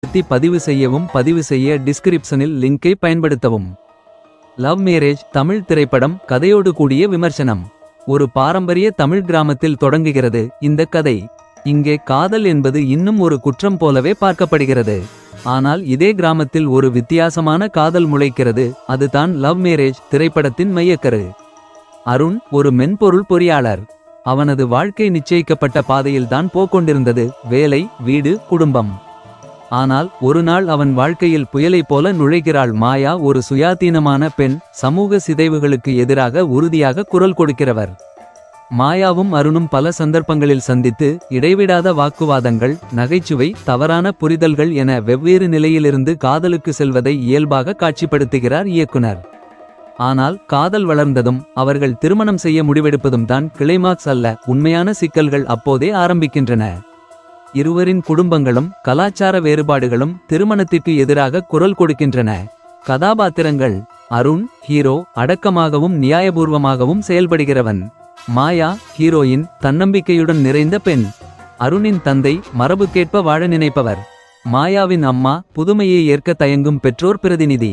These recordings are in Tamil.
பதிவு செய்ய டிஸ்கிரிப்ஷனில் லிங்கை பயன்படுத்தவும். லவ் மேரேஜ் தமிழ் திரைப்படம் கதையோடு கூடிய விமர்சனம். ஒரு பாரம்பரிய தமிழ் கிராமத்தில் தொடங்குகிறது இந்த கதை. இங்கே காதல் என்பது இன்னும் ஒரு குற்றம் போலவே பார்க்கப்படுகிறது. ஆனால் இதே கிராமத்தில் ஒரு வித்தியாசமான காதல் முளைக்கிறது. அதுதான் லவ் மேரேஜ் திரைப்படத்தின் மையக்கரு. அருண் ஒரு மென்பொருள் பொறியாளர். அவனது வாழ்க்கை நிச்சயிக்கப்பட்ட பாதையில்தான் போக்கொண்டிருந்தது. வேலை, வீடு, குடும்பம். ஆனால் ஒரு நாள் அவன் வாழ்க்கையில் புயலை போல நுழைகிறாள் மாயா. ஒரு சுயாதீனமான பெண், சமூக சிதைவுகளுக்கு எதிராக உறுதியாக குரல் கொடுக்கிறவர். மாயாவும் அருணும் பல சந்தர்ப்பங்களில் சந்தித்து இடைவிடாத வாக்குவாதங்கள், நகைச்சுவை, தவறான புரிதல்கள் என வெவ்வேறு நிலையிலிருந்து காதலுக்கு செல்வதை இயல்பாக காட்சிப்படுத்துகிறார் இயக்குனர். ஆனால் காதல் வளர்ந்ததும் அவர்கள் திருமணம் செய்ய முடிவெடுப்பதும் தான் கிளைமாக்ஸ் அல்ல. உண்மையான சிக்கல்கள் அப்போதே ஆரம்பிக்கின்றன. இருவரின் குடும்பங்களும் கலாச்சார வேறுபாடுகளும் திருமணத்திற்கு எதிராக குரல் கொடுக்கின்றன. கதாபாத்திரங்கள்: அருண் ஹீரோ, அடக்கமாகவும் நியாயபூர்வமாகவும் செயல்படுகிறவன். மாயா ஹீரோயின், தன்னம்பிக்கையுடன் நிறைந்த பெண். அருணின் தந்தை, மரபுக்கேற்ப வாழ நினைப்பவர். மாயாவின் அம்மா, புதுமையை ஏற்க தயங்கும் பெற்றோர் பிரதிநிதி.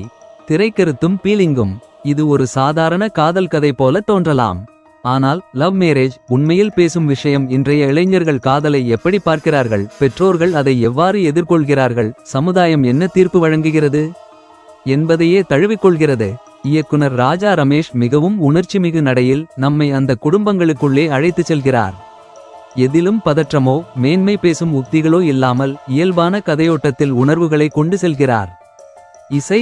திரைக்கருத்தும் பீலிங்கும். இது ஒரு சாதாரண காதல் கதை போல தோன்றலாம். ஆனால் லவ் மேரேஜ் உண்மையில் பேசும் விஷயம் இன்றைய இளைஞர்கள் காதலை எப்படி பார்க்கிறார்கள், பெற்றோர்கள் அதை எவ்வாறு எதிர்கொள்கிறார்கள், சமுதாயம் என்ன தீர்ப்பு வழங்குகிறது என்பதையே தழுவிக்கொள்கிறது. இயக்குனர் ராஜா ரமேஷ் மிகவும் உணர்ச்சிமிகு நடையில் நம்மை அந்த குடும்பங்களுக்குள்ளே அழைத்துச் செல்கிறார். எதிலும் பதற்றமோ மேன்மை பேசும் உக்திகளோ இல்லாமல் இயல்பான கதையோட்டத்தில் உணர்வுகளை கொண்டு செல்கிறார். இசை